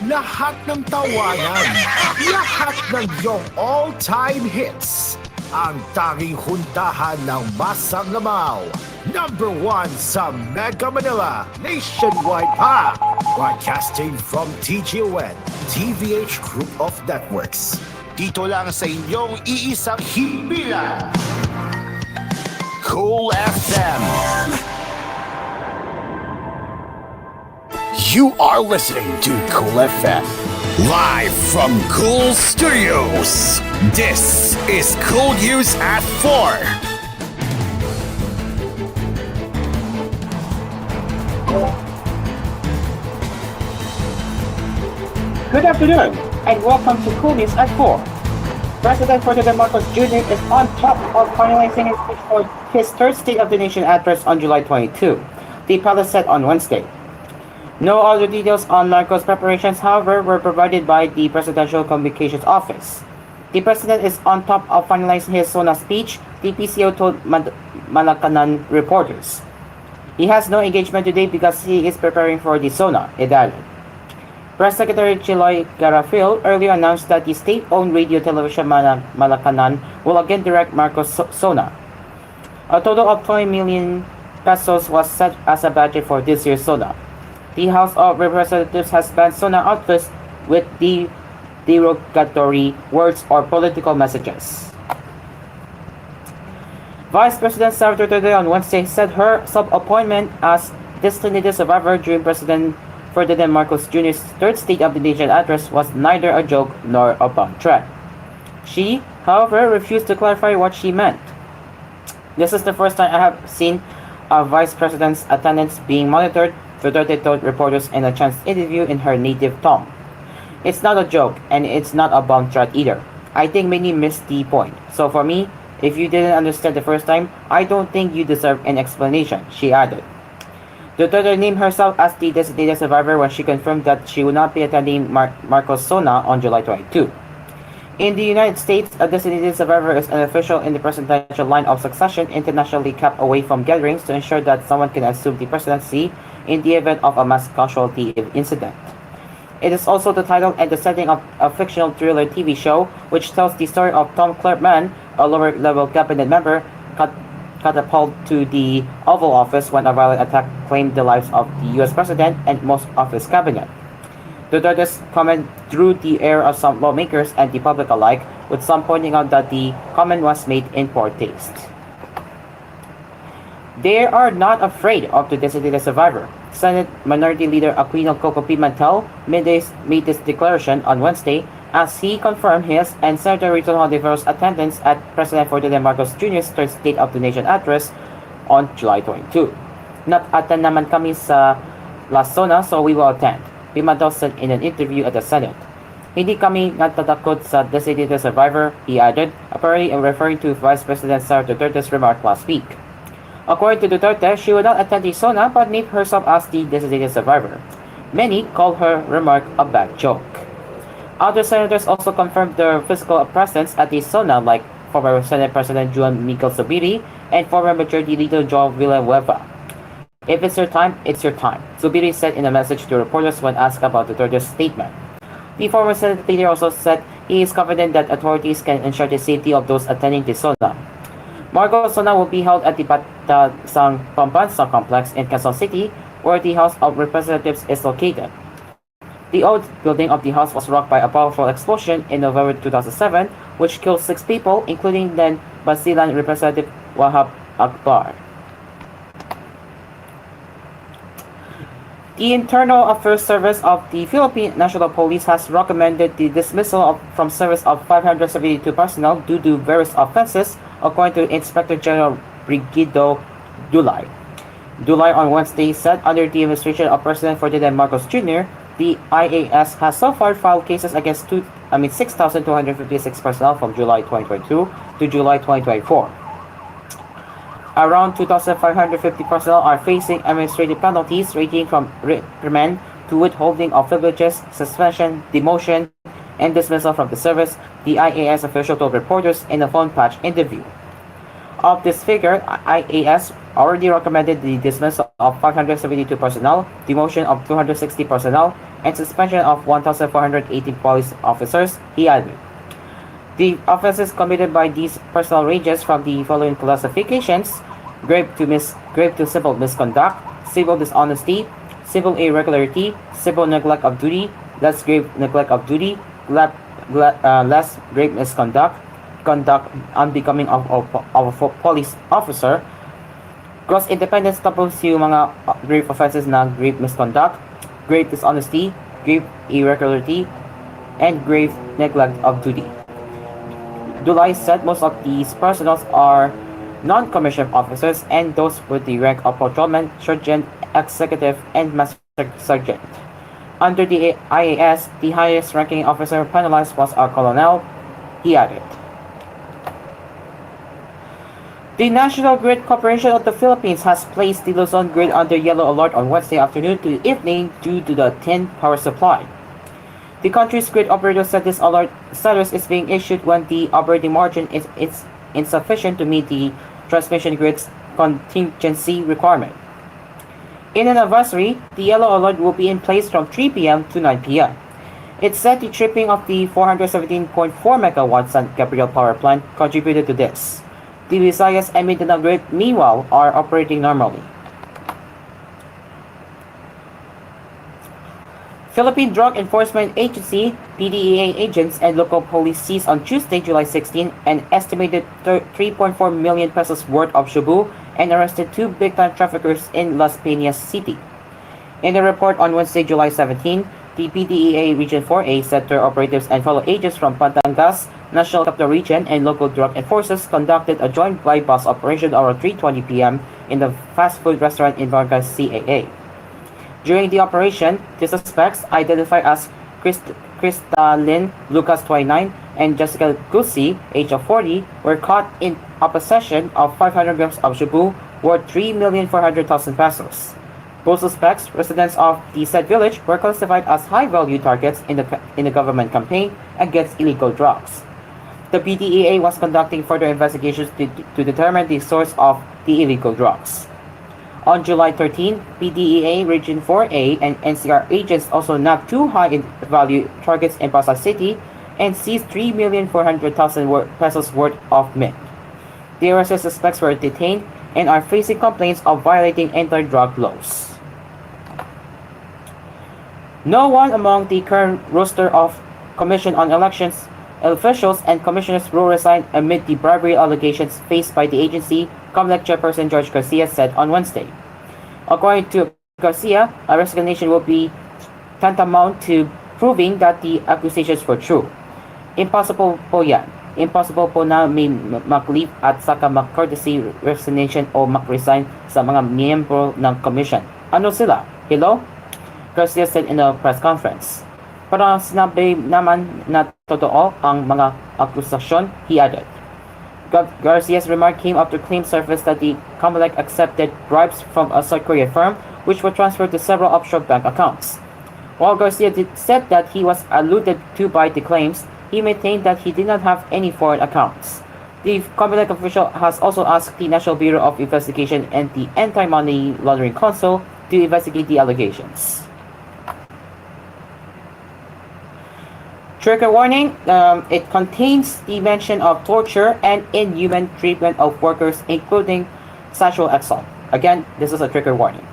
lahat ng tawanan, lahat ng iyong all-time hits. Ang tanging huntahan ng Masang Lamaw. Number 1 sa Mega Manila, nationwide pa. Broadcasting from TGON, TVH Group of Networks. Dito lang sa inyong iisang himpilan. Cool FM. You are listening to Cool FM. Live from Cool Studios. This is koolNews at 4. Good afternoon, and welcome to koolNews at 4. President Ferdinand Marcos Jr. is on top of finalizing his speech for his third State of the Nation address on July 22, the palace said on Wednesday. No other details on Marcos' preparations, however, were provided by the Presidential Communications Office. The President is on top of finalizing his SONA speech, the PCO told Malacanan reporters. He has no engagement today because he is preparing for the SONA, it added. Press Secretary Chiloy Garafil earlier announced that the state-owned radio television Malacanan will again direct Marcos' SONA. A total of 20 million pesos was set as a budget for this year's SONA. The House of Representatives has banned SONA outfits with derogatory words or political messages. Vice President Sara Duterte on Wednesday said her sub-appointment as designated survivor during President Ferdinand Marcos Jr.'s third State of the Nation address was neither a joke nor a bomb threat. She, however, refused to clarify what she meant. This is the first time I have seen a Vice President's attendance being monitored, Duterte told reporters in a chance interview in her native tongue. It's not a joke, and it's not a bomb threat either. I think many missed the point. So for me, if you didn't understand the first time, I don't think you deserve an explanation, she added. Duterte named herself as the designated survivor when she confirmed that she would not be attending Marcos' SONA on July 22. In the United States, a designated survivor is an official in the presidential line of succession internationally kept away from gatherings to ensure that someone can assume the presidency in the event of a mass casualty incident. It is also the title and the setting of a fictional thriller TV show which tells the story of Tom Clerkman, a lower-level cabinet member, catapulted to the Oval Office when a violent attack claimed the lives of the U.S. President and most of his cabinet. Duterte's comment drew the ire of some lawmakers and the public alike, with some pointing out that the comment was made in poor taste. They are not afraid of the designated survivor. Senate Minority Leader Aquino Coco Pimentel made this declaration on Wednesday as he confirmed his and Senator Rito Hontiveros' attendance at President Ferdinand Marcos Jr.'s third State of the Nation address on July 22. Nat-attend naman kami sa last SONA, so we will attend, Pimentel said in an interview at the Senate. Hindi kami natatakot sa designated survivor, he added, apparently referring to Vice President Sara Duterte's remark last week. According to Duterte, she would not attend the SONA but named herself as the designated survivor. Many called her remark a bad joke. Other senators also confirmed their physical presence at the SONA, like former Senate President Juan Miguel Zubiri and former Majority Leader Joel Villanueva. If it's your time, it's your time, Zubiri said in a message to reporters when asked about Duterte's statement. The former Senate leader also said he is confident that authorities can ensure the safety of those attending the SONA. Marcos' SONA will be held at the Batasang Pambansa complex in Quezon City, where the House of Representatives is located. The old building of the house was rocked by a powerful explosion in November 2007, which killed 6 people, including then Basilan Representative Wahab Akbar. The Internal Affairs Service of the Philippine National Police has recommended the dismissal from service of 572 personnel due to various offenses, according to Inspector General Brigido Dulay. Dulay on Wednesday said under the administration of President Ferdinand Marcos Jr., the IAS has so far filed cases against 6,256 personnel from July 2022 to July 2024. Around 2,550 personnel are facing administrative penalties ranging from reprimand to withholding of privileges, suspension, demotion, and dismissal from the service, the IAS official told reporters in a phone patch interview. Of this figure, IAS already recommended the dismissal of 572 personnel, demotion of 260 personnel, and suspension of 1,418 police officers, he added. The offenses committed by these personnel ranges from the following classifications: grave to civil misconduct, civil dishonesty, civil irregularity, civil neglect of duty, less grave neglect of duty, less grave misconduct, conduct unbecoming of a police officer, gross independence tapos yung mga grave offenses na grave misconduct, grave dishonesty, grave irregularity, and grave neglect of duty. Dulay said most of these personnel are non-commissioned officers and those with the rank of patrolman, sergeant, executive, and master sergeant. Under the IAS, the highest ranking officer penalized was a colonel, he added. The National Grid Corporation of the Philippines has placed the Luzon grid under yellow alert on Wednesday afternoon to evening due to the thin power supply. The country's grid operator said this alert status is being issued when the operating margin is insufficient to meet the transmission grid's contingency requirement. In an advisory, the yellow alert will be in place from 3 p.m. to 9 p.m. It said the tripping of the 417.4 MW San Gabriel power plant contributed to this. The Visayas and Mindanao grid, meanwhile, are operating normally. Philippine Drug Enforcement Agency (PDEA) agents and local police seized on Tuesday, July 16, an estimated 3.4 million pesos worth of shabu and arrested two big-time traffickers in Las Piñas City. In a report on Wednesday, July 17, the PDEA Region 4A said their operatives and fellow agents from Batangas, National Capital Region, and local drug enforcers conducted a joint by-bus operation around 3:20 p.m. in the fast food restaurant in Barangay CAA. During the operation, the suspects, identified as Crystalline Lucas 29 and Jessica Gusi, age of 40, were caught in possession of 500 grams of shabu worth 3,400,000 pesos. Both suspects, residents of the said village, were classified as high-value targets in the government campaign against illegal drugs. The PDEA was conducting further investigations to determine the source of the illegal drugs. On July 13, PDEA Region 4A and NCR agents also nabbed two high-value targets in Pasay City and seized 3,400,000 pesos worth of mint. The arrested suspects were detained and are facing complaints of violating anti-drug laws. No one among the current roster of Commission on Elections officials and commissioners will resign amid the bribery allegations faced by the agency, COMELEC Chairperson George Garcia said on Wednesday. According to Garcia, a resignation will be tantamount to proving that the accusations were true. Impossible po yan. Impossible po na may mag-leave at saka mag-courtesy resignation o mag-resign sa mga miyembro ng commission. Ano sila? Hello? Garcia said in a press conference. Para sinabi naman na totoo ang mga akusasyon, he added. Garcia's remark came after claims surfaced that the COMELEC accepted bribes from a South Korean firm, which were transferred to several offshore bank accounts. While Garcia said that he was alluded to by the claims, he maintained that he did not have any foreign accounts. The COMELEC official has also asked the National Bureau of Investigation and the Anti-Money Laundering Council to investigate the allegations. Trigger warning, it contains the mention of torture and inhuman treatment of workers, including sexual assault. Again, this is a trigger warning.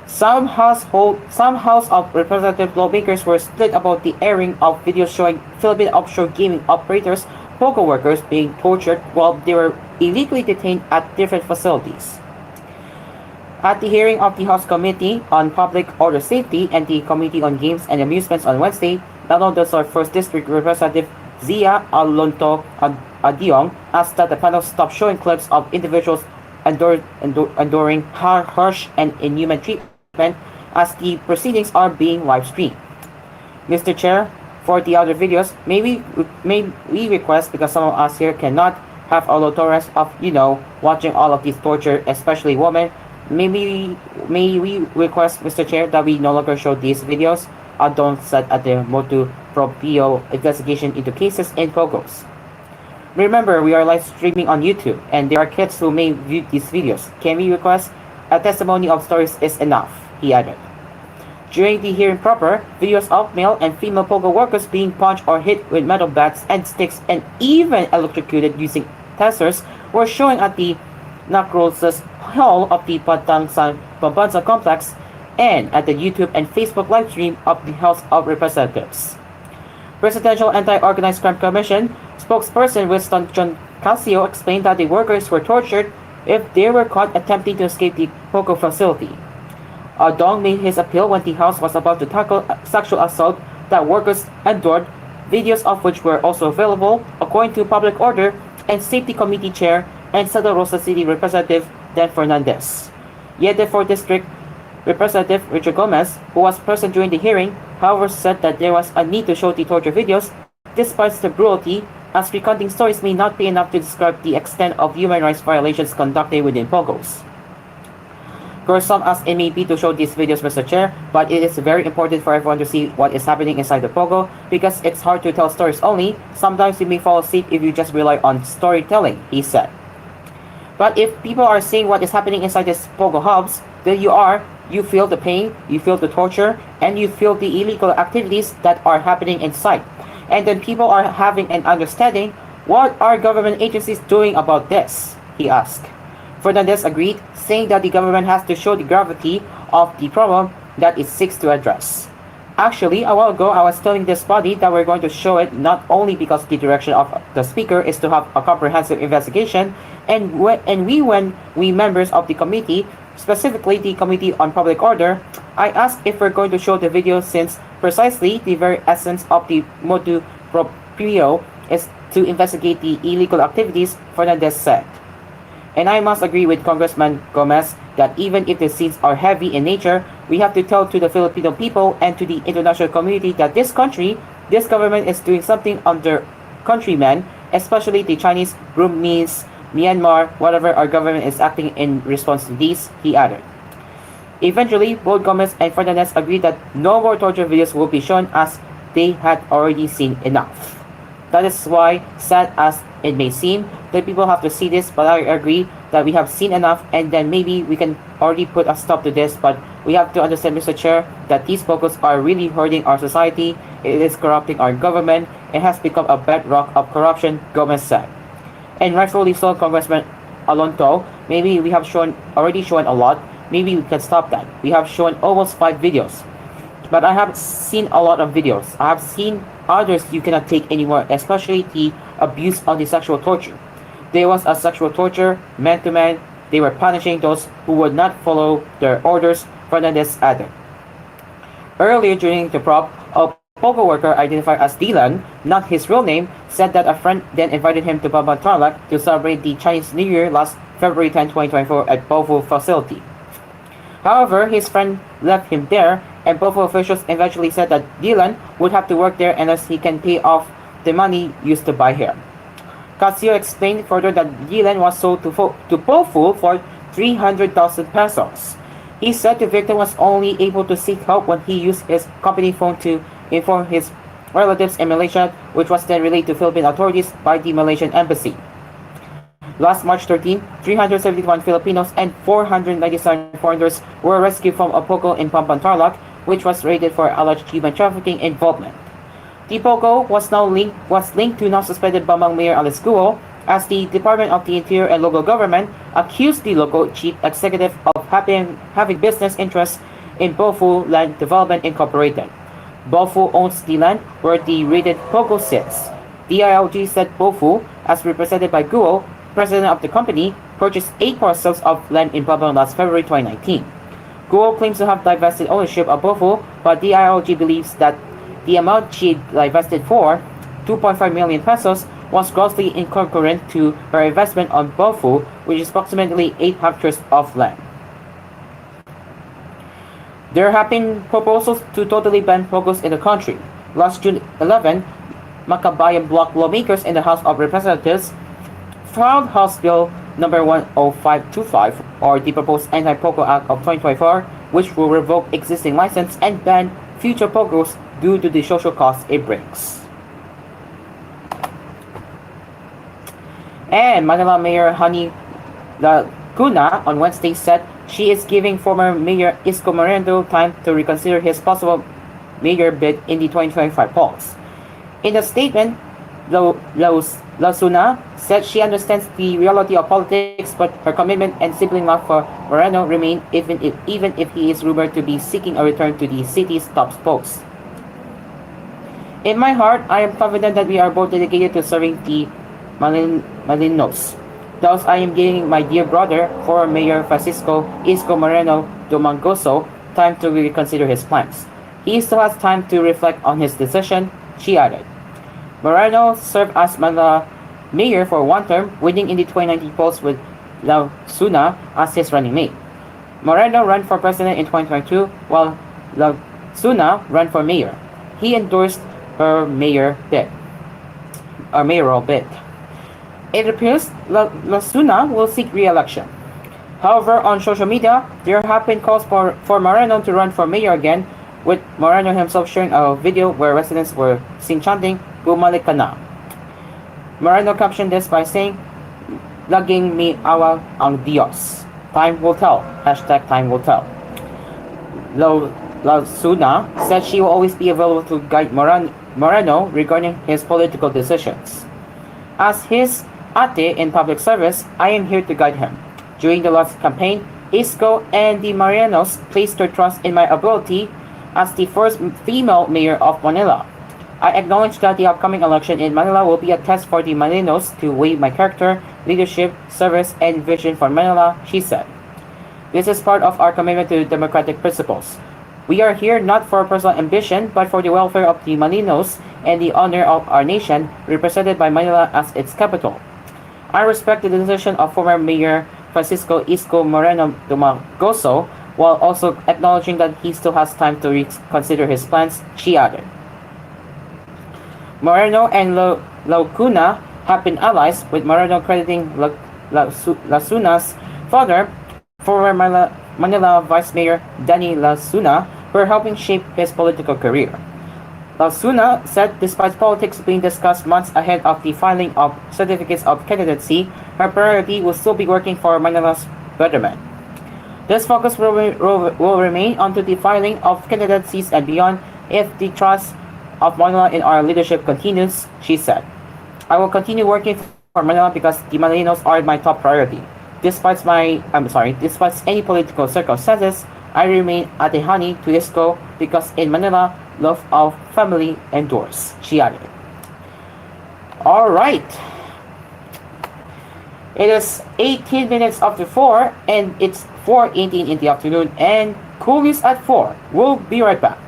Some House of Representative lawmakers were split about the airing of videos showing Philippine offshore gaming operators, poker workers being tortured while they were illegally detained at different facilities. At the hearing of the House Committee on Public Order Safety and the Committee on Games and Amusements on Wednesday, Lalo our 1st District Representative Zia Alonto Adiong asked that the panel stop showing clips of individuals enduring harsh and inhuman treatment as the proceedings are being live-streamed. Mr. Chair, for the other videos, may we request, because some of us here cannot have a low tolerance of, watching all of these torture, especially women, may we request, Mr. Chair, that we no longer show these videos. Don't set at the motu proprio investigation into cases in Pogos. Remember, we are live streaming on YouTube, and there are kids who may view these videos. Can we request a testimony of stories is enough? He added. During the hearing proper, videos of male and female pogo workers being punched or hit with metal bats and sticks and even electrocuted using tasers were shown at the Nakrosa's Hall of the Pambansa complex and at the YouTube and Facebook livestream of the House of Representatives. Presidential Anti-Organized Crime Commission spokesperson Winston John Casio explained that the workers were tortured if they were caught attempting to escape the pogo facility. Dong made his appeal when the House was about to tackle sexual assault that workers endured, videos of which were also available, according to Public Order and Safety Committee Chair and Santa Rosa City Representative Dan Fernandez. Yet the 4th District Representative Richard Gomez, who was present during the hearing, however said that there was a need to show the torture videos, despite the brutality, as recounting stories may not be enough to describe the extent of human rights violations conducted within pogos. Gruesome as it may be to show these videos, Mr. Chair, but it is very important for everyone to see what is happening inside the pogo because it's hard to tell stories only. Sometimes you may fall asleep if you just rely on storytelling, he said. But if people are seeing what is happening inside these pogo hubs, then you feel the pain, you feel the torture, and you feel the illegal activities that are happening inside. And then people are having an understanding, what are government agencies doing about this? He asked. Fernandez agreed, saying that the government has to show the gravity of the problem that it seeks to address. Actually, a while ago, I was telling this body that we're going to show it not only because the direction of the speaker is to have a comprehensive investigation, and when we members of the committee, specifically the Committee on Public Order, I asked if we're going to show the video since precisely the very essence of the motu proprio is to investigate the illegal activities, Fernandez said. And I must agree with Congressman Gomez that even if the scenes are heavy in nature, we have to tell to the Filipino people and to the international community that this country, this government is doing something on their countrymen, especially the Chinese, Burmese, Myanmar, whatever our government is acting in response to these, he added. Eventually, both Gomez and Fernandez agreed that no more torture videos will be shown as they had already seen enough. That is why, sad as it may seem, that people have to see this, but I agree that we have seen enough and then maybe we can already put a stop to this, but we have to understand, Mr. Chair, that these focus are really hurting our society, it is corrupting our government, it has become a bedrock of corruption, Gomez said. And rightfully so, Congressman Alonto, maybe we have already shown a lot, maybe we can stop that. We have shown almost 5 videos, but I have seen a lot of videos. I have seen others you cannot take anymore, especially the abuse of the sexual torture. There was a sexual torture, man-to-man, they were punishing those who would not follow their orders, Fernandez added. Earlier during the prop, a pogo worker identified as Dylan, not his real name, said that a friend then invited him to Bamban Tarlac to celebrate the Chinese New Year last February 10, 2024 at Bofu facility. However, his friend left him there, and Bofu officials eventually said that Dylan would have to work there unless he can pay off the money used to buy hair. Casio explained further that Dylan was sold to Bofu for 300,000 pesos. He said the victim was only able to seek help when he used his company phone to inform his relatives in Malaysia, which was then relayed to Philippine authorities by the Malaysian embassy. Last March 13, 371 Filipinos and 497 foreigners were rescued from a pogo in Pamban Tarlac, which was raided for alleged human trafficking involvement. The pogo was linked to now-suspended Bamban Mayor Alice Guo, as the Department of the Interior and local government accused the local chief executive of having business interests in Bofu Land Development Incorporated. Bofu owns the land where the raided pogo sits. DILG said Bofu, as represented by Guo, president of the company, purchased 8 parcels of land in Bamban last February 2019. Guo claims to have divested ownership of Bofu, but DILG believes that the amount she divested for, 2.5 million pesos, was grossly incongruent to her investment on Bofu, which is approximately 8 hectares of land. There have been proposals to totally ban pogos in the country. Last June 11, Makabayan bloc lawmakers in the House of Representatives filed House Bill number 10525, or the proposed Anti-Pogo Act of 2024, which will revoke existing license and ban future pogos due to the social costs it brings. And Manila Mayor Hani Laguna on Wednesday said she is giving former Mayor Isko Moreno time to reconsider his possible mayor bid in the 2025 polls. In a statement, Lasuna said she understands the reality of politics, but her commitment and sibling love for Moreno remain even if he is rumored to be seeking a return to the city's top post. In my heart, I am confident that we are both dedicated to serving the Malinos. Thus, I am giving my dear brother, former Mayor Francisco Isco Moreno Domingoso, time to reconsider his plans. He still has time to reflect on his decision, she added. Moreno served as Manila mayor for one term, winning in the 2019 polls with Suna as his running mate. Moreno ran for president in 2022, while Suna ran for mayor. He endorsed her mayoral bid. It appears Lasuna will seek re-election. However, on social media, there have been calls for Moreno to run for mayor again, with Moreno himself sharing a video where residents were seen chanting, "Bumalik ka na." Moreno captioned this by saying, "Laging mi awa ang Diyos. Time will tell. Hashtag time will tell." Lasuna said she will always be available to guide Moreno regarding his political decisions. As his ate in public service, I am here to guide him. During the last campaign, Isco and the Morenos placed their trust in my ability as the first female mayor of Manila. I acknowledge that the upcoming election in Manila will be a test for the Maninos to weigh my character, leadership, service, and vision for Manila, she said. This is part of our commitment to democratic principles. We are here not for personal ambition, but for the welfare of the Maninos and the honor of our nation, represented by Manila as its capital. I respect the decision of former Mayor Francisco Isco Moreno Domingoso, while also acknowledging that he still has time to reconsider his plans, she added. Moreno and Lacuna have been allies, with Moreno crediting Lasuna's father, former Manila Vice Mayor Danny Lasuna, for helping shape his political career. Lasuna said despite politics being discussed months ahead of the filing of certificates of candidacy, her priority will still be working for Manila's betterment. This focus will remain until the filing of candidacies and beyond if the trust of Manila in our leadership continues, she said. I will continue working for Manila because the Maninos are my top priority. Despite any political circumstances, I remain Atehani to Isco because in Manila, love of family endures, she added. Alright. It is 18 minutes after 4 and it's 4:18 in the afternoon and koolNews at 4. We'll be right back.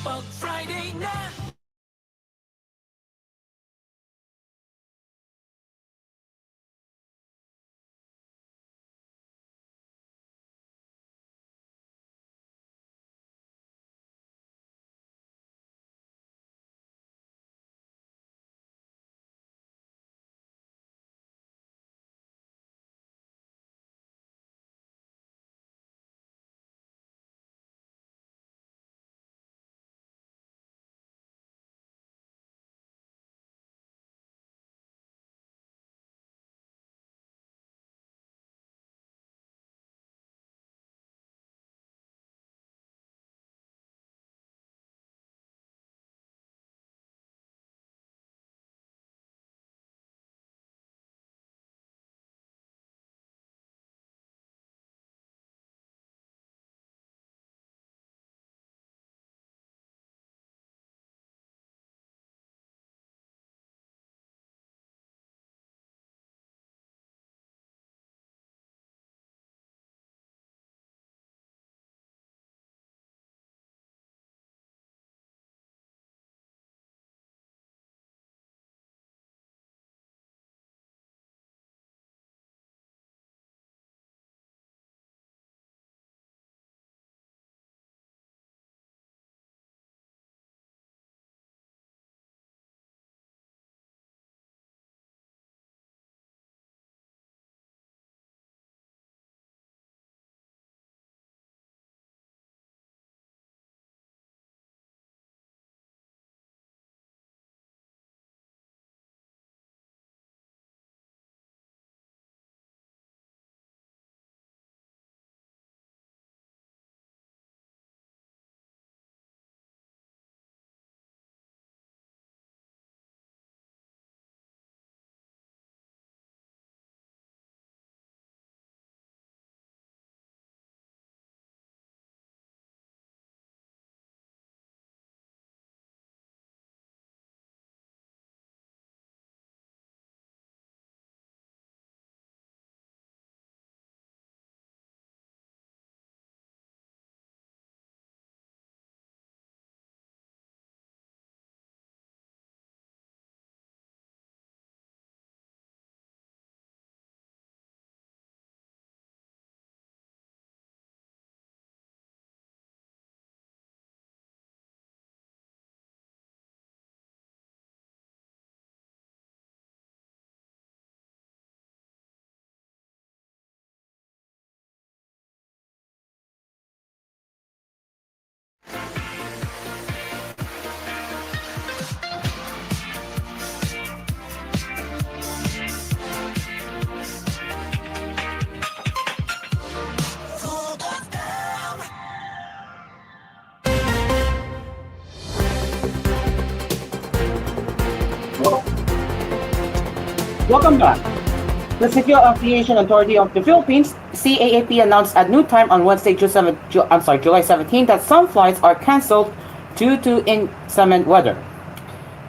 Pag Friday na, Welcome back. The Civil Aviation Authority of the Philippines (CAAP) announced at noon time on Wednesday, July 17, that some flights are cancelled due to inclement weather.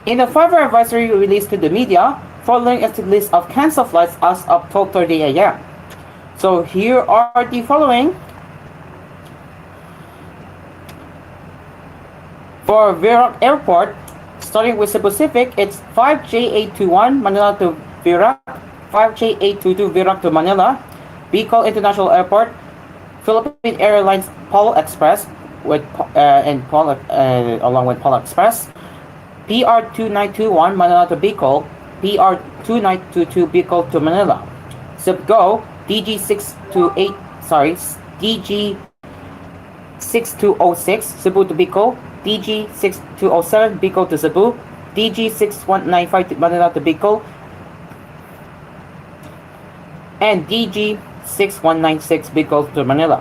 In a five-hour advisory released to the media, following is the list of canceled flights as of 12:30 a.m. So here are the following. For Virac Airport, starting with Cebu Pacific, it's 5J821 Manila to Virac, 5J822 Virac to Manila, Bicol International Airport, Philippine Airlines Polo Express along with Polo Express, PR2921 Manila to Bicol, PR2922 Bicol to Manila, Zipgo DG6206 Cebu to Bicol, DG6207 Bicol to Cebu, DG6195 to Manila to Bicol, and DG6196 Bicol to Manila.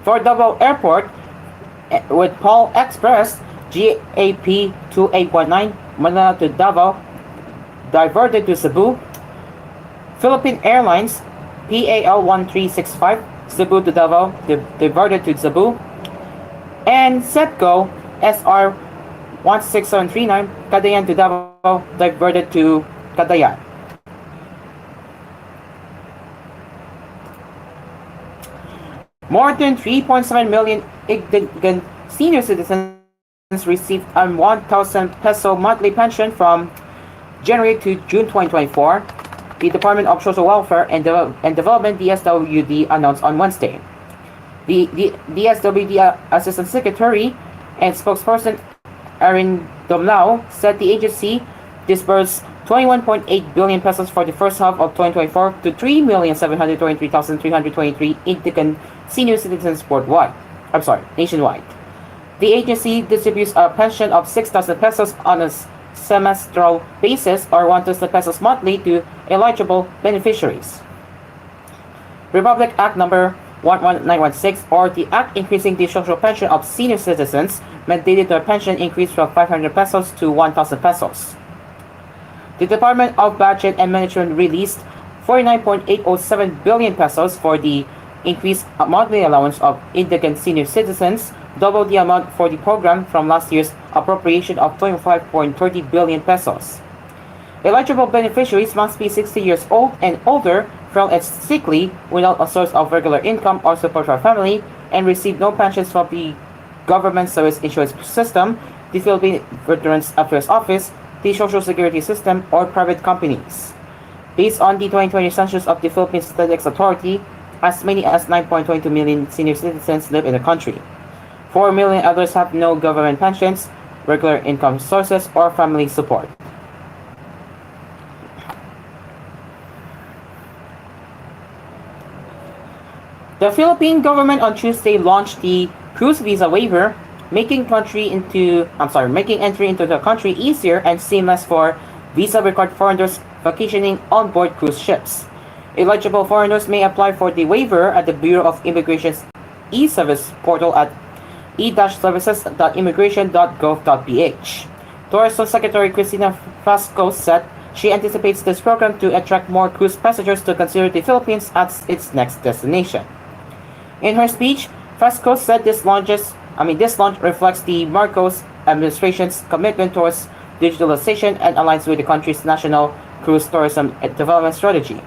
For Davao Airport, with Paul Express, GAP2819 Manila to Davao, diverted to Cebu, Philippine Airlines PAL1365 Cebu to Davao, diverted to Cebu, and Setco SR16739 Cagayan to Davao, diverted to Cagayan. More than 3.7 million senior citizens citizens received a 1,000 peso monthly pension from January to June 2024, the Department of Social Welfare and Development DSWD announced on Wednesday. The DSWD Assistant Secretary and spokesperson Erin Domlao said the agency disbursed 21.8 billion pesos for the first half of 2024 to 3,723,323 Indican senior citizens nationwide. The agency distributes a pension of 6,000 pesos on a semestral basis or 1,000 pesos monthly to eligible beneficiaries. Republic Act Number 11916, or the Act increasing the social pension of senior citizens, mandated the pension increase from 500 pesos to 1,000 pesos. The Department of Budget and Management released 49.807 billion pesos for the increased monthly allowance of Indican senior citizens, double the amount for the program from last year's appropriation of 25.30 billion pesos. Eligible beneficiaries must be 60 years old and older, from its sick leave without a source of regular income or support for a family, and receive no pensions from the Government Service Insurance System, the Philippine Veterans Affairs Office, the Social Security System, or private companies. Based on the 2020 census of the Philippine Statistics Authority, as many as 9.22 million senior citizens live in the country. 4 million others have no government pensions, regular income sources, or family support. The Philippine government on Tuesday launched the cruise visa waiver, making entry into the country easier and seamless for visa-required foreigners vacationing on board cruise ships. Eligible foreigners may apply for the waiver at the Bureau of Immigration's e-service portal at e-services.immigration.gov.ph. Tourism Secretary Cristina Frasco said she anticipates this program to attract more cruise passengers to consider the Philippines as its next destination. In her speech, Frasco said this launch reflects the Marcos administration's commitment towards digitalization and aligns with the country's national cruise tourism development strategy.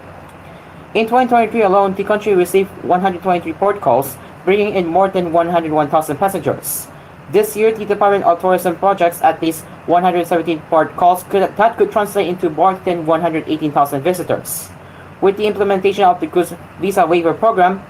In 2023 alone, the country received 123 port calls, bringing in more than 101,000 passengers. This year, the Department of Tourism projects at least 117 port calls that could translate into more than 118,000 visitors. With the implementation of the cruise visa waiver program,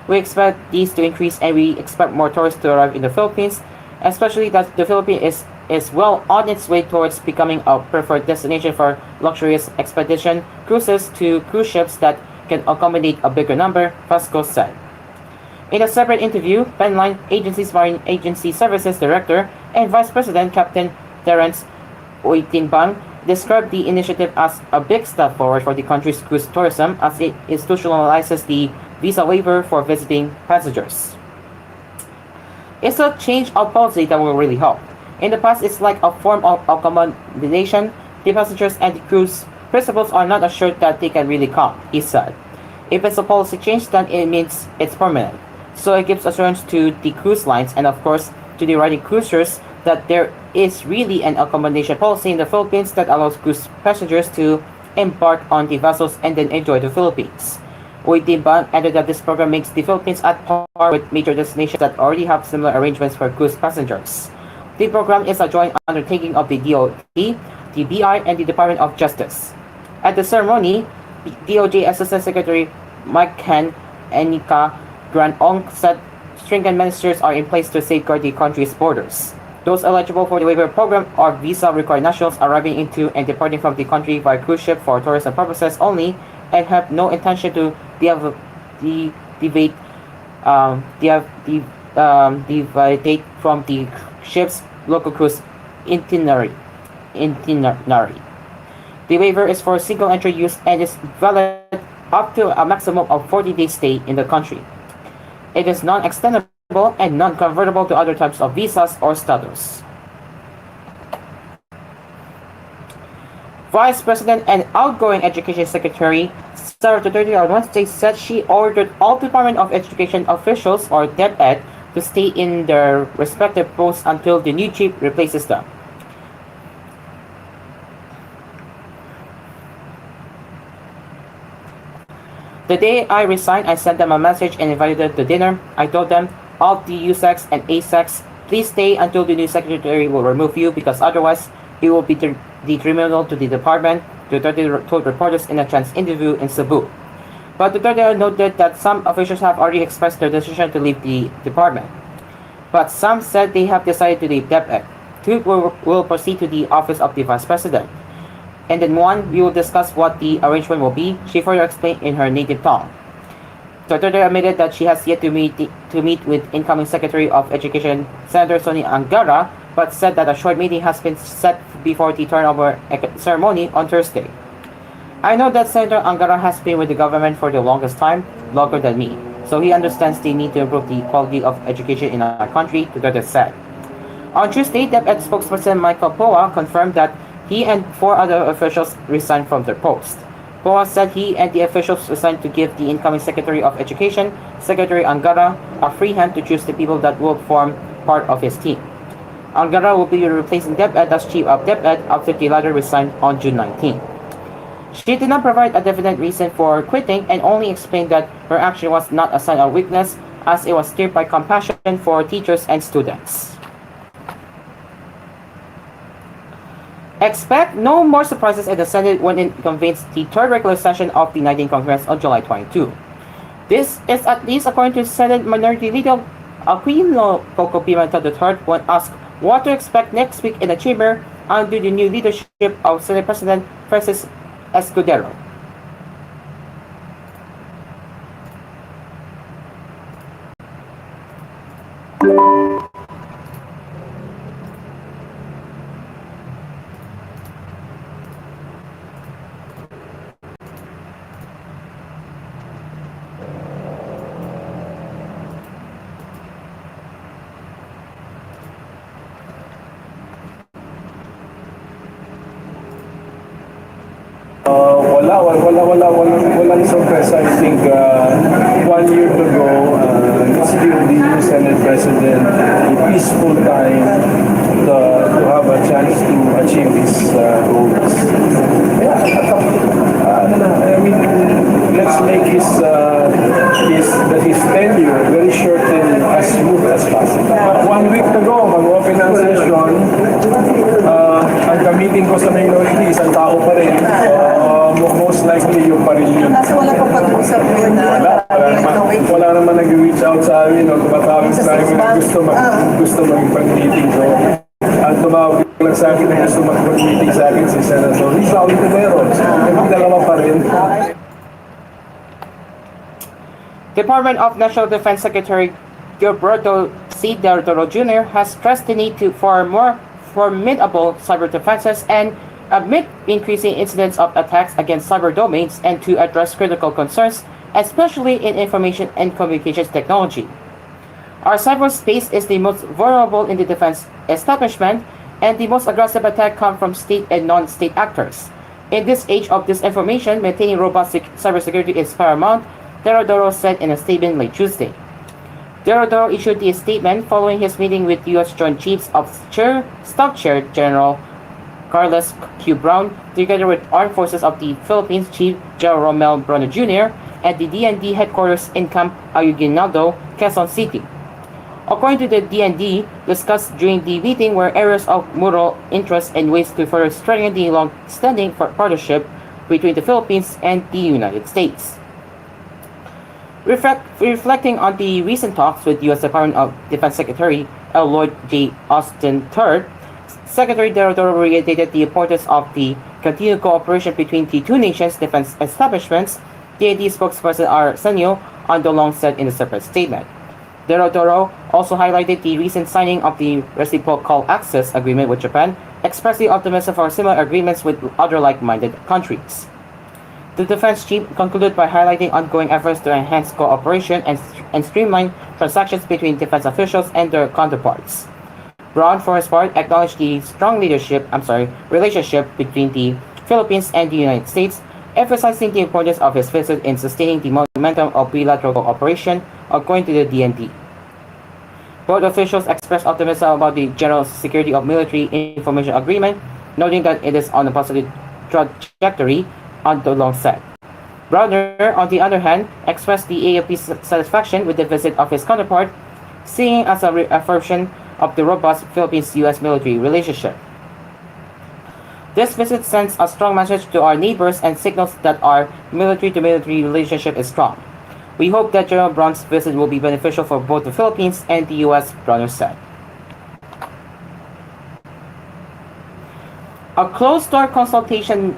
we expect these to increase, and we expect more tourists to arrive in the Philippines, especially that the Philippines is well on its way towards becoming a preferred destination for luxurious expedition cruises to cruise ships that can accommodate a bigger number, Frasco said. In a separate interview, Penline Agency's Marine Agency Services Director and Vice President Captain Terence Oitinbang described the initiative as a big step forward for the country's cruise tourism as it institutionalizes the visa waiver for visiting passengers. It's a change of policy that will really help. In the past, it's like a form of accommodation. The passengers and the cruise principals are not assured that they can really come, he said. If it's a policy change, then it means it's permanent. So it gives assurance to the cruise lines and, of course, to the riding cruisers that there is really an accommodation policy in the Philippines that allows cruise passengers to embark on the vessels and then enjoy the Philippines. Oitimbang added that this program makes the Philippines at par with major destinations that already have similar arrangements for cruise passengers. The program is a joint undertaking of the DOT, the BI, and the Department of Justice. At the ceremony, DOJ Assistant Secretary Mike Ken Enika Granong said stringent measures are in place to safeguard the country's borders. Those eligible for the waiver program are visa-required nationals arriving into and departing from the country via cruise ship for tourism purposes only and have no intention to deviate from the ship's local cruise itinerary. The waiver is for single-entry use and is valid up to a maximum of 40-day stay in the country. It is non-extendable and non-convertible to other types of visas or status. Vice President and outgoing Education Secretary Sarah Duterte on Wednesday said she ordered all Department of Education officials, or DepEd, to stay in their respective posts until the new chief replaces them. The day I resigned, I sent them a message and invited them to dinner. I told them all the USECs and ASECs Please stay until the new secretary will remove you because otherwise he will be detrimental to the department, Duterte told reporters in a chance interview in Cebu. But Duterte noted that some officials have already expressed their decision to leave the department. But some said they have decided to leave DepEd. Two will proceed to the office of the vice president. And then one, we will discuss what the arrangement will be, she further explained in her native tongue. Duterte admitted that she has yet to meet with incoming Secretary of Education Senator Sonny Angara, but said that a short meeting has been set before the turnover ceremony on Thursday. I know that Senator Angara has been with the government for the longest time, longer than me, so he understands the need to improve the quality of education in our country, Duterte said. On Tuesday, DepEd spokesperson Michael Poa confirmed that he and four other officials resigned from their post. Poa said he and the officials resigned to give the incoming Secretary of Education, Secretary Angara, a free hand to choose the people that will form part of his team. Angara will be replacing DepEd as chief of DepEd after the latter resigned on June 19. She did not provide a definite reason for quitting and only explained that her action was not a sign of weakness as it was steered by compassion for teachers and students. Expect no more surprises in the Senate when it convenes the third regular session of the 19th Congress on July 22. This is at least according to Senate Minority Leader Aquino Coco Pimentel III when asked what to expect next week in the chamber under the new leadership of Senate President Francis Escudero. Walang sorpresa. I think 1 year to go, let's give the new Senate President a peaceful time to have a chance to achieve his goals. Yeah, I mean, let's make his tenure very short and as smooth as possible. 1 week to go, mag-open ang session. Ang gamitin ko sa minority, isang tao pa rin. Most likely yung pa rin yun. Tapos wala pa pag-usap yun na wala naman nag-reach out sa amin o tumatawag sa amin na gusto mag-meeting. So, at tumawag lang sa akin na gusto mag-meeting sa akin si Senator Rizal Tubero. So, yung dalawa pa rin. Department of National Defense Secretary Gilberto C. Del Toro Jr. has stressed the need for more formidable cyber defenses and amid increasing incidents of attacks against cyber domains and to address critical concerns, especially in information and communications technology. Our cyberspace is the most vulnerable in the defense establishment, and the most aggressive attacks come from state and non-state actors. In this age of disinformation, maintaining robust cybersecurity is paramount, Teodoro said in a statement late Tuesday. Teodoro issued the statement following his meeting with U.S. Joint Chiefs of Staff Chair General Carlos Q. Brown, together with Armed Forces of the Philippines Chief General Romel Brono Jr. at the DND headquarters in Camp Ayuguinaldo, Quezon City. According to the DND, discussed during the meeting were areas of mutual interest and ways to further strengthen the long-standing partnership between the Philippines and the United States. Reflecting on the recent talks with U.S. Department of Defense Secretary L. Lloyd J. Austin III, Secretary Teodoro reiterated the importance of the continued cooperation between the two nations' defense establishments, DND spokesperson Arsenio Andolong said in a separate statement. Teodoro also highlighted the recent signing of the Reciprocal Access Agreement with Japan, expressing optimism for similar agreements with other like-minded countries. The defense chief concluded by highlighting ongoing efforts to enhance cooperation and streamline transactions between defense officials and their counterparts. Brown, for his part, acknowledged the strong relationship between the Philippines and the United States, emphasizing the importance of his visit in sustaining the momentum of bilateral cooperation, according to the DND. Both officials expressed optimism about the general security of military information agreement, noting that it is on a positive trajectory, Andolong said. Browner, on the other hand, expressed the AFP's satisfaction with the visit of his counterpart, seeing as a reaffirmation of the robust Philippines-U.S. military relationship. This visit sends a strong message to our neighbors and signals that our military-to-military relationship is strong. We hope that General Braun's visit will be beneficial for both the Philippines and the U.S., Brunner said. A closed-door consultation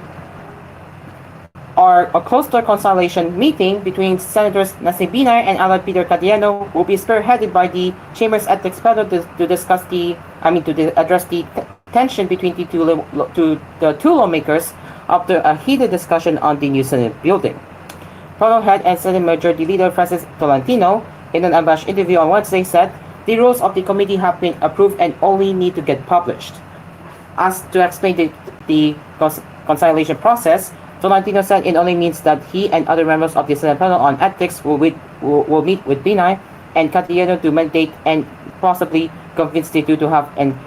meeting between Senators Nassim Binay and Alan Peter Cayetano will be spearheaded by the Chamber's ethics panel to address the tension between the two lawmakers after a heated discussion on the new Senate building. Panel head and Senate Majority Leader Francis Tolentino, in an unabashed interview on Wednesday, said the rules of the committee have been approved and only need to get published. Asked to explain the conciliation process, Tolentino said it only means that he and other members of the Senate panel on ethics will meet with Binay and Cayetano to mandate and possibly convince the two to have an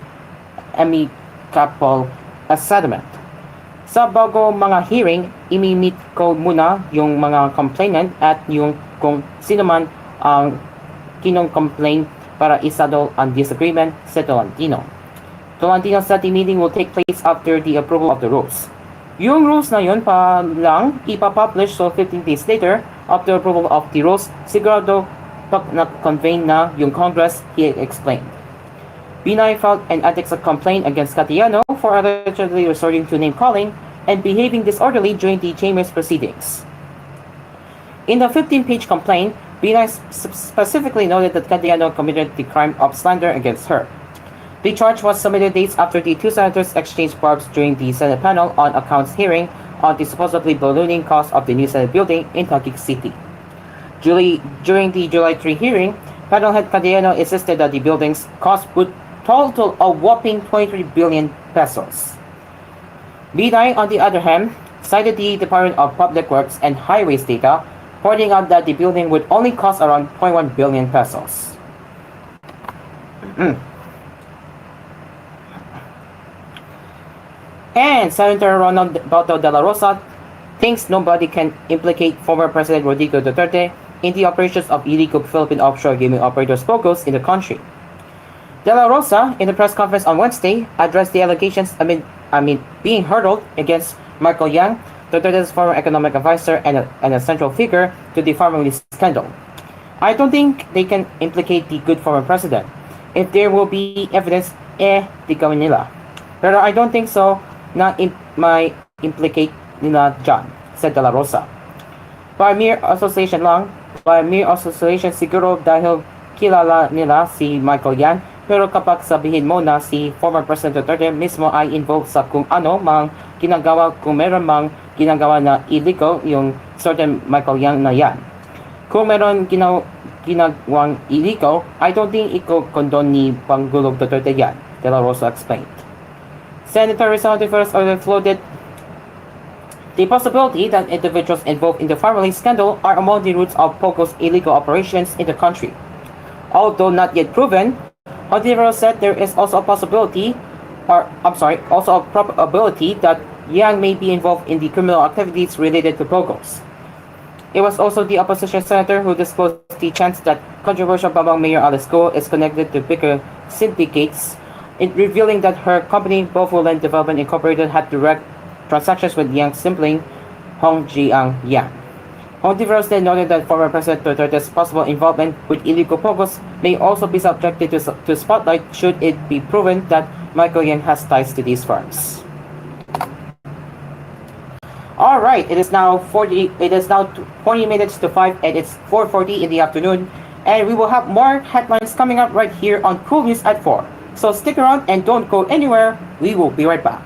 amicable settlement. Sa bago mga hearing, imi-meet ko muna yung mga complainant at yung kung sino man ang kinong-complain para isettle ang disagreement, said Tolentino. Tolentino said the meeting will take place after the approval of the rules. Yung rules na yun pa lang ipapublish, so 15 days later, after approval of the rules, sigurado pag na-convene na yung Congress, he explained. Binay filed an ethics complaint against Cayetano for allegedly resorting to name-calling and behaving disorderly during the Chamber's proceedings. In the 15-page complaint, Binay specifically noted that Cayetano committed the crime of slander against her. The charge was submitted days after the two senators exchanged barbs during the Senate panel on accounts hearing on the supposedly ballooning cost of the new Senate building in Taguig City. During the July 3 hearing, panel head Cayetano insisted that the building's cost would total a whopping 23 billion pesos. Binay, on the other hand, cited the Department of Public Works and Highways data, pointing out that the building would only cost around 0.1 billion pesos. And Senator Ronald Bato de la Rosa thinks nobody can implicate former President Rodrigo Duterte in the operations of illegal Philippine offshore gaming operators POGOs in the country. De la Rosa, in a press conference on Wednesday, addressed the allegations being hurled against Michael Yang, Duterte's former economic advisor and a central figure to the family scandal. I don't think they can implicate the good former president. If there will be evidence, di gawin nila. Pero I don't think so na may implicate nila dyan, said De La Rosa. By mere association siguro dahil kilala nila si Michael Yan, pero kapag sabihin mo na si former President Duterte mismo ay involved sa kung ano mang ginagawa, kung meron mang ginagawa na illegal yung certain Michael Yan na yan. Kung meron ginagawang illegal, I don't think i-condone ni Pangulong Duterte yan, De La Rosa explained. Senator Rizal first floated the possibility that individuals involved in the family scandal are among the roots of POGO's illegal operations in the country. Although not yet proven, Hontiveros said there is also a probability that Yang may be involved in the criminal activities related to POGOs. It was also the opposition senator who disclosed the chance that controversial Bambang Mayor Alice Go is connected to bigger syndicates, revealing that her company, Bofu Land Development Incorporated, had direct transactions with Yang sibling Hong Jiang Yang. Hontiveros then noted that former President Duterte's possible involvement with illegal POGOs may also be subjected to spotlight should it be proven that Michael Yang has ties to these firms. All right, it is now 20 minutes to 5 and it's 4:40 in the afternoon, and we will have more headlines coming up right here on koolNews at 4. So stick around and don't go anywhere. We will be right back.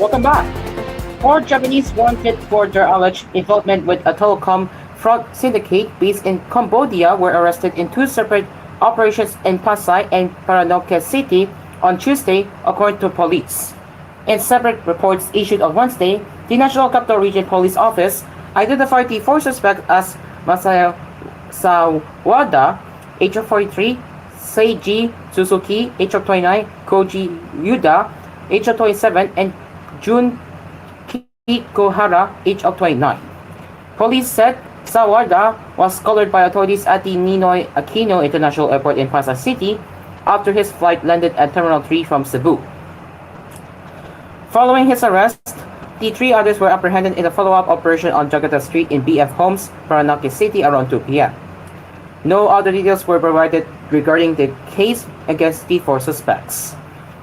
Welcome back. Four Japanese wanted for their alleged involvement with a telecom fraud syndicate based in Cambodia were arrested in two separate operations in Pasay and Paranaque City on Tuesday, according to police. In separate reports issued on Wednesday, the National Capital Region Police Office identified the four suspects as Masaya Sawada, age of 43, Seiji Suzuki, age of 29, Koji Yuda, age of 27, and Jun Kikohara, age of 29. Police said Sawada was collared by authorities at the Ninoy Aquino International Airport in Pasay City after his flight landed at Terminal 3 from Cebu. Following his arrest, the three others were apprehended in a follow-up operation on Jagata Street in BF Homes, Paranaque City around 2 p.m. No other details were provided regarding the case against the four suspects.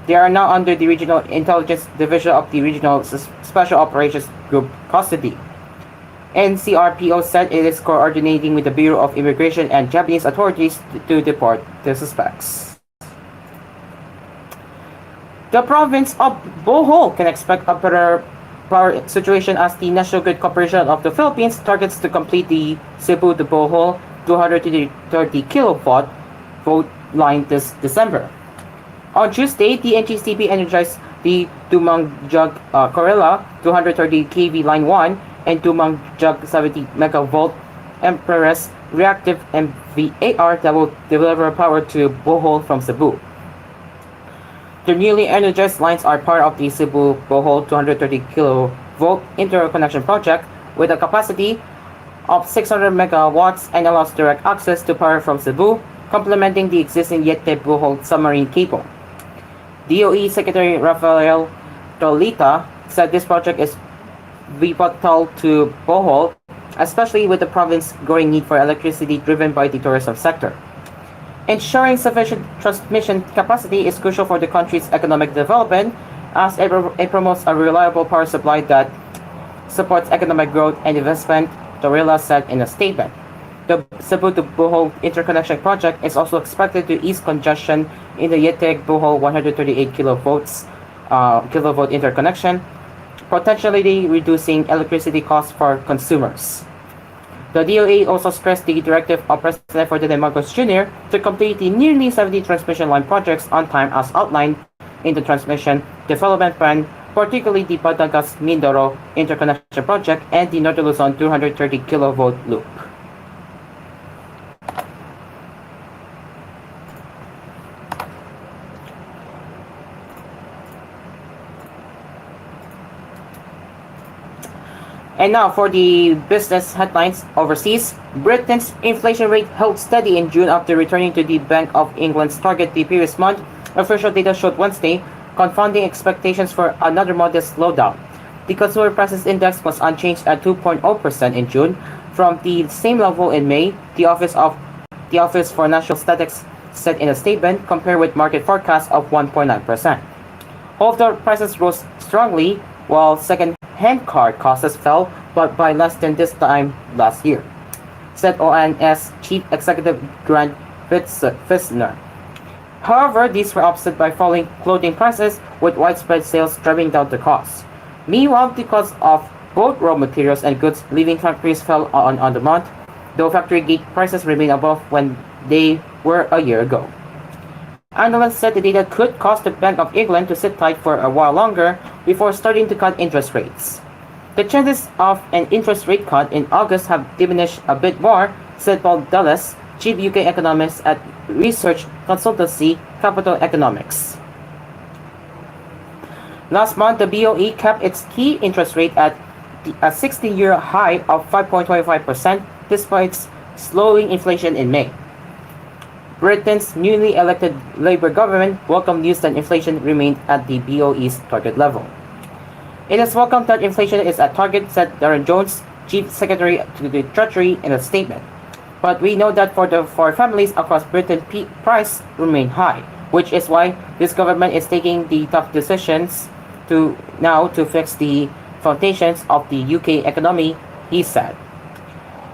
They are now under the Regional Intelligence Division of the Regional Special Operations Group custody. NCRPO said it is coordinating with the Bureau of Immigration and Japanese authorities to deport the suspects. The province of Bohol can expect a better power situation as the National Grid Corporation of the Philippines targets to complete the Cebu to Bohol 230 kilowatt volt line this December. On Tuesday, the NGCP energized the Dumangjag Corella 230 kV line 1 and Dumangjag 70 megavolt Empress reactive MVAR that will deliver power to Bohol from Cebu. The newly energized lines are part of the Cebu-Bohol 230 kilovolt interconnection project with a capacity of 600 megawatts and allows direct access to power from Cebu, complementing the existing Yete-Bohol submarine cable. DOE Secretary Rafael Tolita said this project is vital to Bohol, especially with the province's growing need for electricity driven by the tourism sector. Ensuring sufficient transmission capacity is crucial for the country's economic development as it promotes a reliable power supply that supports economic growth and investment, Torilla said in a statement. The Cebu to Bohol interconnection project is also expected to ease congestion in the Yeteg-Bohol 138 kilovolt interconnection, potentially reducing electricity costs for consumers. The DOE also stressed the directive of President Ferdinand Marcos Jr. to complete the nearly 70 transmission line projects on time as outlined in the Transmission Development Plan, particularly the Batangas-Mindoro interconnection project and the Northern Luzon 230 kilovolt loop. And now for the business headlines overseas. Britain's inflation rate held steady in June after returning to the Bank of England's target the previous month. Official data showed Wednesday, confounding expectations for another modest slowdown. The Consumer Prices Index was unchanged at 2.0% in June from the same level in May, the Office for National Statistics said in a statement, compared with market forecasts of 1.9%. Wholesale prices rose strongly, while second-hand car costs fell, but by less than this time last year, said ONS Chief Executive Grant Fisner. However, these were offset by falling clothing prices, with widespread sales driving down the costs. Meanwhile, the cost of both raw materials and goods leaving factories fell on the month, though factory gate prices remain above when they were a year ago. Analysts said the data could cause the Bank of England to sit tight for a while longer before starting to cut interest rates. The chances of an interest rate cut in August have diminished a bit more, said Paul Dulles, chief UK economist at research consultancy Capital Economics. Last month, the BOE kept its key interest rate at a 60-year high of 5.25% despite slowing inflation in May. Britain's newly elected Labour government welcomed news that inflation remained at the BOE's target level. It is welcome that inflation is at target, said Darren Jones, Chief Secretary to the Treasury, in a statement. But we know that for families across Britain, prices remain high, which is why this government is taking the tough decisions to fix the foundations of the UK economy, he said.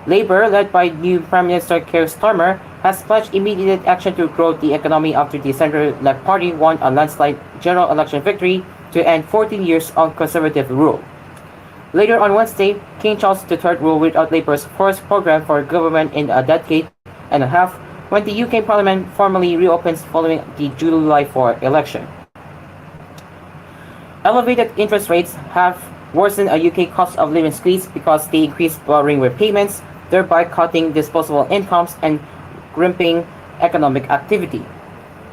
Labour, led by new Prime Minister Keir Starmer, has pledged immediate action to grow the economy after the centre-left party won a landslide general election victory to end 14 years of conservative rule. Later on Wednesday, King Charles III will read out Labour's first program for government in a decade and a half when the UK Parliament formally reopens following the July 4 election. Elevated interest rates have worsened a UK cost of living squeeze because they increase borrowing repayments, thereby cutting disposable incomes and crimping economic activity.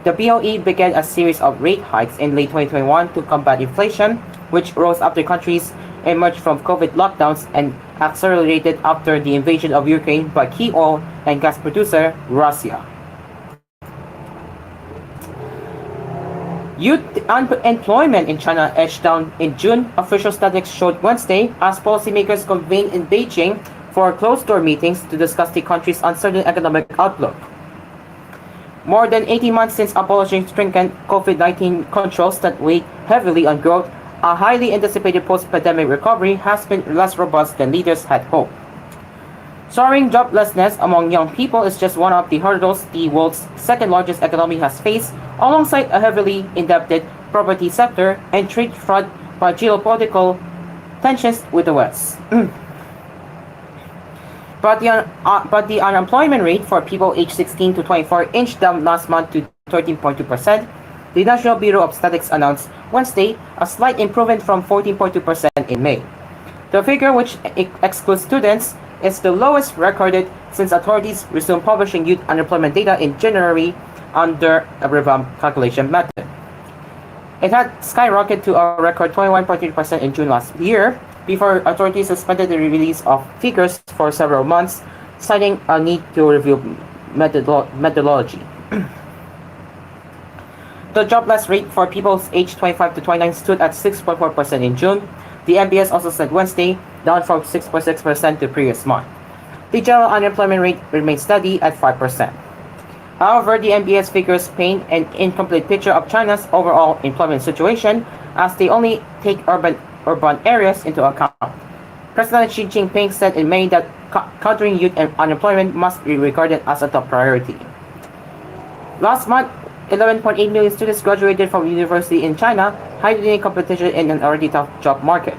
The BOE began a series of rate hikes in late 2021 to combat inflation, which rose after countries emerged from COVID lockdowns and accelerated after the invasion of Ukraine by key oil and gas producer Russia. Youth unemployment in China edged down in June, official statistics showed Wednesday, as policymakers convened in Beijing for closed-door meetings to discuss the country's uncertain economic outlook. More than 18 months since abolishing stringent COVID-19 controls that weighed heavily on growth, a highly anticipated post-pandemic recovery has been less robust than leaders had hoped. Soaring joblessness among young people is just one of the hurdles the world's second-largest economy has faced, alongside a heavily indebted property sector and trade fraught by geopolitical tensions with the West. But the unemployment rate for people aged 16 to 24 inched down last month to 13.2%. The National Bureau of Statistics announced Wednesday a slight improvement from 14.2% in May. The figure, which excludes students, is the lowest recorded since authorities resumed publishing youth unemployment data in January under a revamped calculation method. It had skyrocketed to a record 21.3% in June last year, before authorities suspended the release of figures for several months, citing a need to review methodology. The jobless rate for people aged 25 to 29 stood at 6.4% in June. The NBS also said Wednesday, down from 6.6% the previous month. The general unemployment rate remains steady at 5%. However, the NBS figures paint an incomplete picture of China's overall employment situation, as they only take urban areas into account. President Xi Jinping said in May that countering youth unemployment must be regarded as a top priority. Last month, 11.8 million students graduated from university in China, heightening competition in an already tough job market.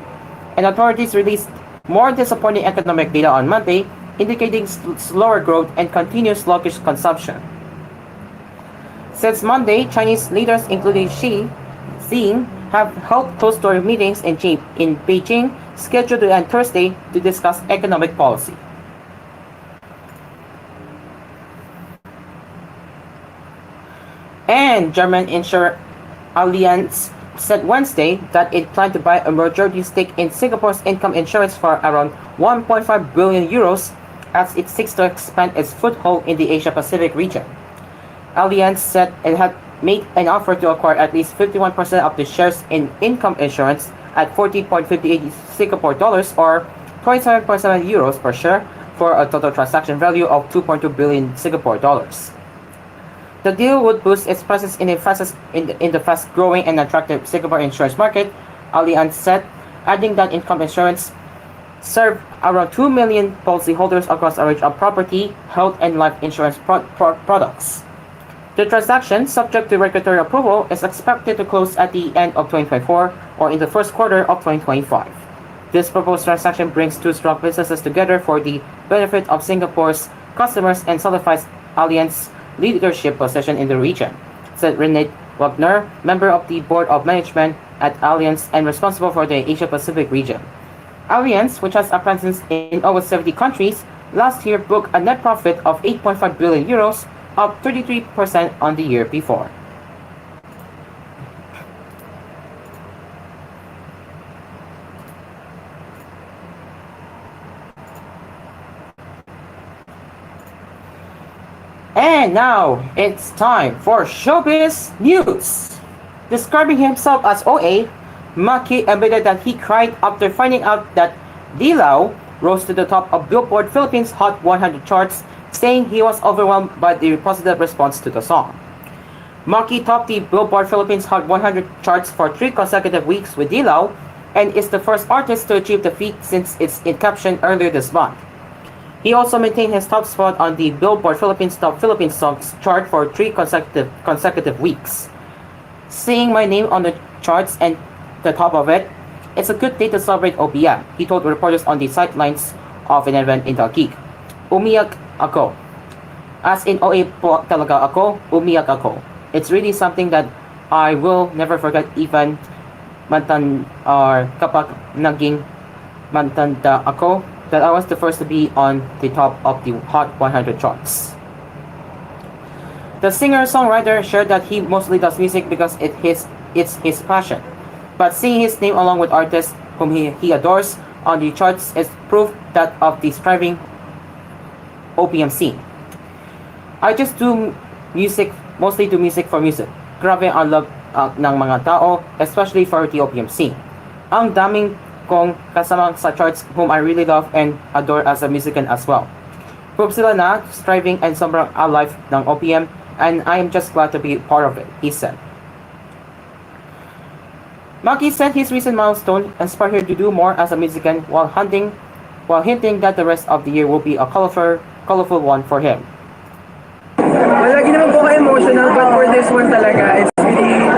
And authorities released more disappointing economic data on Monday, indicating slower growth and continued sluggish consumption. Since Monday, Chinese leaders, including Xi Jinping, have held closed-door meetings in Beijing, scheduled to end Thursday to discuss economic policy. And German insurer Allianz said Wednesday that it planned to buy a majority stake in Singapore's income insurance for around 1.5 billion euros as it seeks to expand its foothold in the Asia-Pacific region. Allianz said it had made an offer to acquire at least 51% of the shares in income insurance at 40.58 Singapore dollars or 27.7 euros per share for a total transaction value of 2.2 billion Singapore dollars. The deal would boost its presence in the fast-growing and attractive Singapore insurance market, Allianz said, adding that income insurance served around 2 million policyholders across a range of property, health, and life insurance products. The transaction, subject to regulatory approval, is expected to close at the end of 2024 or in the first quarter of 2025. This proposed transaction brings two strong businesses together for the benefit of Singapore's customers and solidifies Allianz's leadership position in the region, said Renate Wagner, member of the Board of Management at Allianz and responsible for the Asia-Pacific region. Allianz, which has a presence in over 70 countries, last year booked a net profit of 8.5 billion euros, up 33% on the year before. And now, it's time for Showbiz News. Describing himself as OA, Maki admitted that he cried after finding out that Dilaw rose to the top of Billboard Philippines Hot 100 charts, saying he was overwhelmed by the positive response to the song. Maki topped the Billboard Philippines Hot 100 charts for 3 consecutive weeks with Dilaw, and is the first artist to achieve the feat since its inception earlier this month. He also maintained his top spot on the Billboard Philippines Top Philippine Songs chart for 3 consecutive weeks. Seeing my name on the charts and the top of it, it's a good day to celebrate OPM, he told reporters on the sidelines of an event in Taguig. Umiyak ako. As in OA po talaga ako, umiyak ako. It's really something that I will never forget even kapag naging matanda ako, that I was the first to be on the top of the Hot 100 charts. The singer-songwriter shared that he mostly does music because it's his passion. But seeing his name along with artists whom he adores on the charts is proof that of the thriving OPM scene. I just do music, mostly do music for music. Grabe ang love ng mga tao, especially for the OPM scene. Ang daming kong kasama sa charts whom I really love and adore as a musician as well. Proof sila na striving and sobrang alive ng OPM, and I am just glad to be part of it, he said. Maki said his recent milestone inspired him to do more as a musician while hinting that the rest of the year will be a colorful one for him. Well, lagi naman po ka-emotional, but for this one talaga, it's really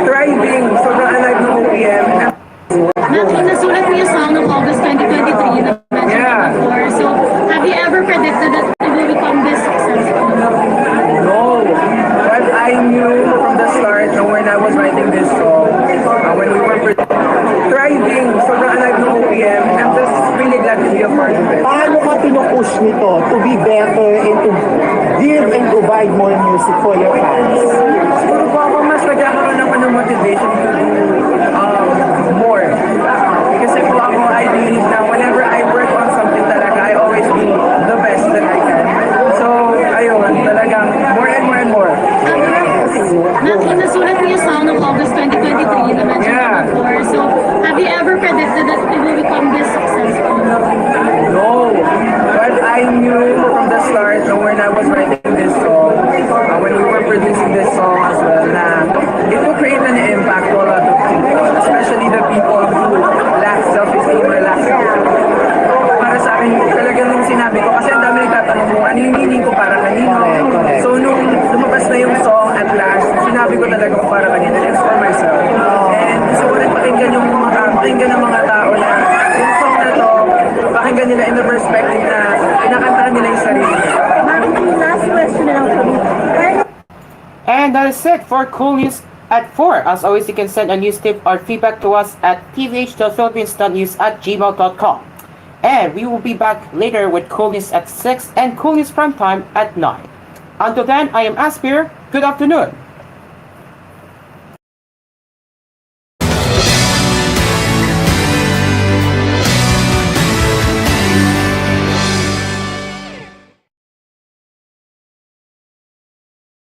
thriving. Sobrang alive ng OPM. Nasulat mo yung song of August 2023 na mentioned before. So, have you ever predicted that it will become this successful? No. But I knew from the start when I was writing this song, when we were thriving, sobrang alive ng OPM, I'm just really glad to be a part of it. Paano ka pinupush nito to be better and to give and provide more music for your fans? Siguro po ako mas nagkakaroon ako ng motivation to do more. Kasi po ako, I believe na whenever I work on something talaga, I always do the best that I can. So, ayun, talagang more and more and more. Nasulat mo yung song of August 2023 na mentioned before. So, have you ever predicted that it will become this successful? No. But I knew from the start when I was writing this song, when we were producing this song as well, na it will create an impact to a lot of people, especially the people who lack self-esteem or lack self-worth. Para sa akin, talaga nung sinabi ko, kasi ang dami nagtatanong mo, ano yung meaning ko para kanino? So nung lumabas na yung song at last, sinabi ko talaga kung para kanino, it's for myself. And gusto ko rin pakinggan ng mga tao na yung song na to, pakinggan nila in the perspective na pinakantahan nila yung sarili. Last question na lang po. And that is it for koolNews at 4. As always, you can send a news tip or feedback to us at tvh.philippines.news@gmail.com. And we will be back later with koolNews at 6 and koolNews Prime Time at 9. Until then, I am Aspir. Good afternoon.